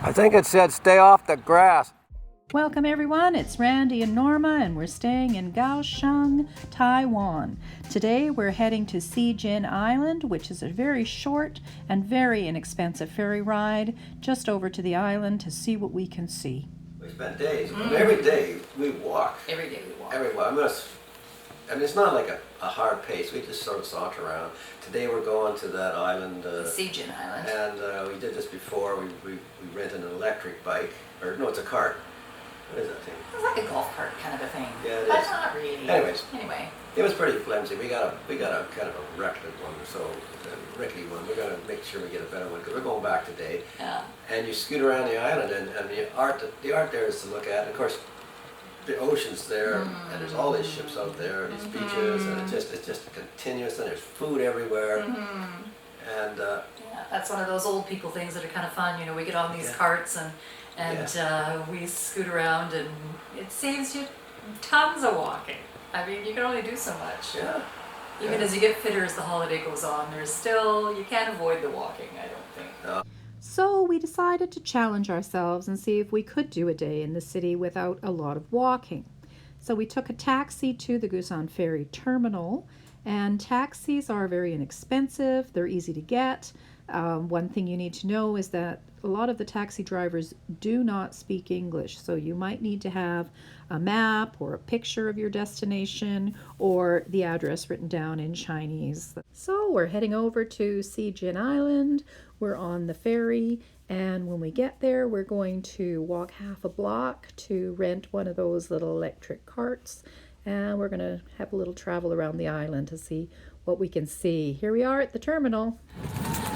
I think it said stay off the grass. Welcome everyone, it's Randy and Norma and we're staying in Kaohsiung, Taiwan. Today we're heading to Cijin Island, which is a very short and very inexpensive ferry ride just over to the island to see what we can see. We spent days. Every day we walk. Every day we walk. Everywhere. I mean, it's not like a hard pace. We just sort of saunter around. Today we're going to that island. Cijin Island. And we did this before. We rented an electric bike. Or no, it's a cart. What is that thing? It's like a golf cart kind of a thing. Yeah, it but is. not really. Anyway, it was pretty flimsy. We got a kind of a wrecked one, so a rickety one. We're gonna make sure we get a better one because we're going back today. Yeah. And you scoot around the island, and the art there is to look at. And of course, the ocean's there, and there's all these ships out there, these beaches, and it's just continuous. And there's food everywhere. And yeah, that's one of those old people things that are kind of fun. You know, we get on these carts and we scoot around, and it saves you tons of walking. I mean, you can only do so much. yeah. Even as you get fitter as the holiday goes on, you can't avoid the walking, I don't think. So we decided to challenge ourselves and see if we could do a day in the city without a lot of walking. So we took a taxi to the Busan Ferry Terminal, and taxis are very inexpensive, they're easy to get. One thing you need to know is that a lot of the taxi drivers do not speak English, so you might need to have a map or a picture of your destination or the address written down in Chinese. So we're heading over to Cijin Island. We're on the ferry, and when we get there we're going to walk half a block to rent one of those little electric carts, and we're going to have a little travel around the island to see what we can see. Here we are at the terminal.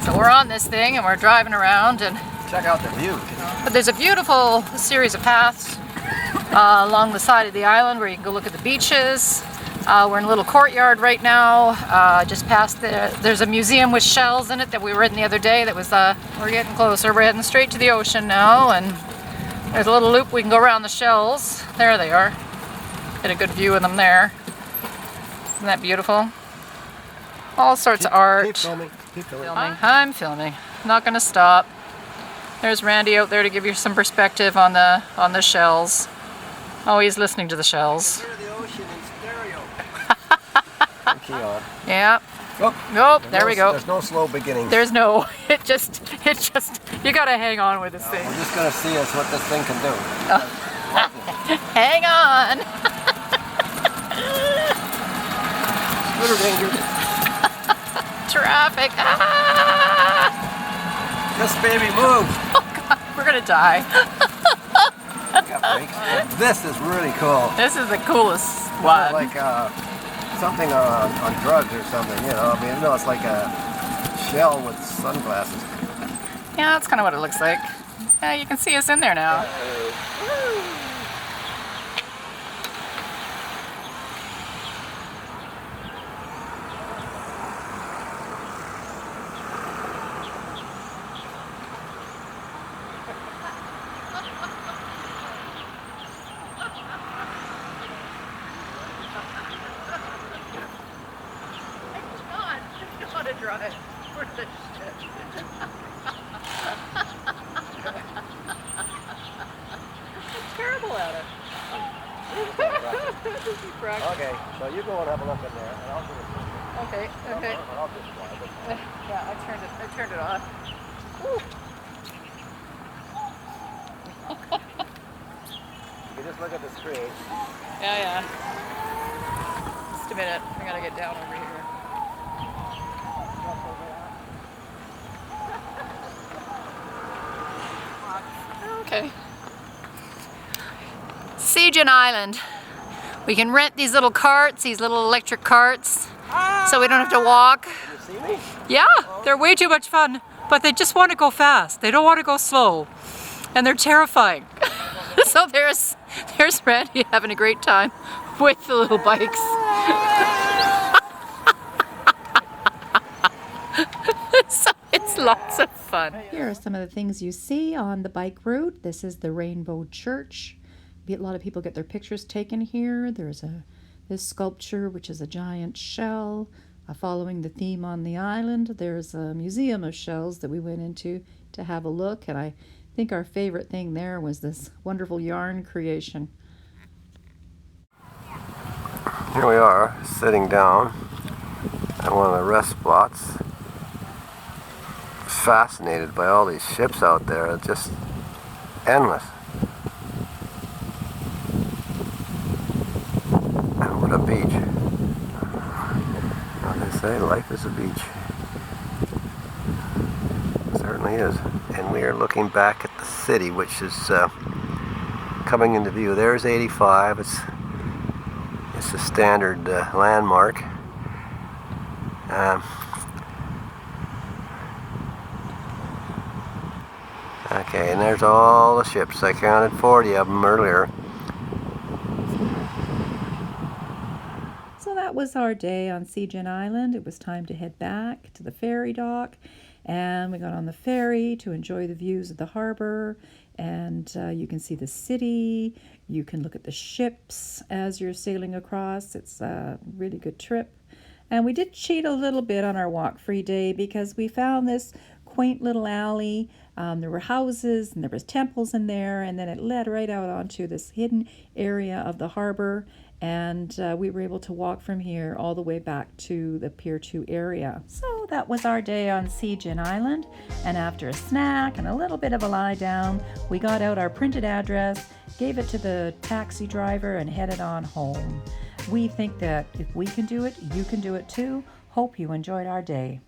So we're on this thing and we're driving around, and Check out the view. but there's a beautiful series of paths along the side of the island where you can go look at the beaches. We're in a little courtyard right now, just past there's a museum with shells in it that we were in the other day that was, we're getting closer. We're heading straight to the ocean now, and there's a little loop we can go around the shells. There they are. Get a good view of them there. Isn't that beautiful? All sorts of art. Keep filming. Keep filming. I'm filming. Not gonna stop. There's Randy out there to give you some perspective on the shells. Oh, he's listening to the shells. Hear the ocean in stereo. Key on. Yeah. Oh, Nope. There we go. There's no slow beginning. There's no. It just. You gotta hang on with this thing. We're just gonna see us what this thing can do. Hang on. Scooter danger. Traffic. Ah! This baby moves. Oh God, we're gonna die. Got brakes. This is really cool. This is the coolest one. Like something on drugs or something, you know. I mean, no, it's like a shell with sunglasses. Yeah, that's kind of what it looks like. Yeah, you can see us in there now. Drive for the shit. Terrible at it. Okay, so you go and have a look in there, and I'll do it. Okay, okay. I'll just drive it. Yeah, I turned it off. You just look at the screen. Yeah. Just a minute. I gotta get down over here. Okay. Cijin Island. We can rent these little carts, these little electric carts, so we don't have to walk. You see me? Yeah, they're way too much fun, but they just want to go fast. They don't want to go slow, and they're terrifying. So there's Randy having a great time with the little bikes. So it's lots of fun. Here are some of the things you see on the bike route. This is the Rainbow Church. A lot of people get their pictures taken here. There's this sculpture, which is a giant shell. Following the theme on the island, there's a museum of shells that we went into to have a look, and I think our favorite thing there was this wonderful yarn creation. Here we are, sitting down at one of the rest spots. Fascinated by all these ships out there. It's just endless. And what a beach. As they say, life is a beach. It certainly is. And we are looking back at the city, which is coming into view. There's 85. It's a standard landmark. Okay, and there's all the ships. I counted 40 of them earlier. So that was our day on Cijin Island. It was time to head back to the ferry dock, and we got on the ferry to enjoy the views of the harbor, and you can see the city. You can look at the ships as you're sailing across. It's a really good trip. And we did cheat a little bit on our walk-free day because we found this quaint little alley. There were houses and there was temples in there, and then it led right out onto this hidden area of the harbor, and we were able to walk from here all the way back to the Pier 2 area. So that was our day on Cijin Island, and after a snack and a little bit of a lie down, we got out our printed address, gave it to the taxi driver, and headed on home. We think that if we can do it, you can do it too. Hope you enjoyed our day.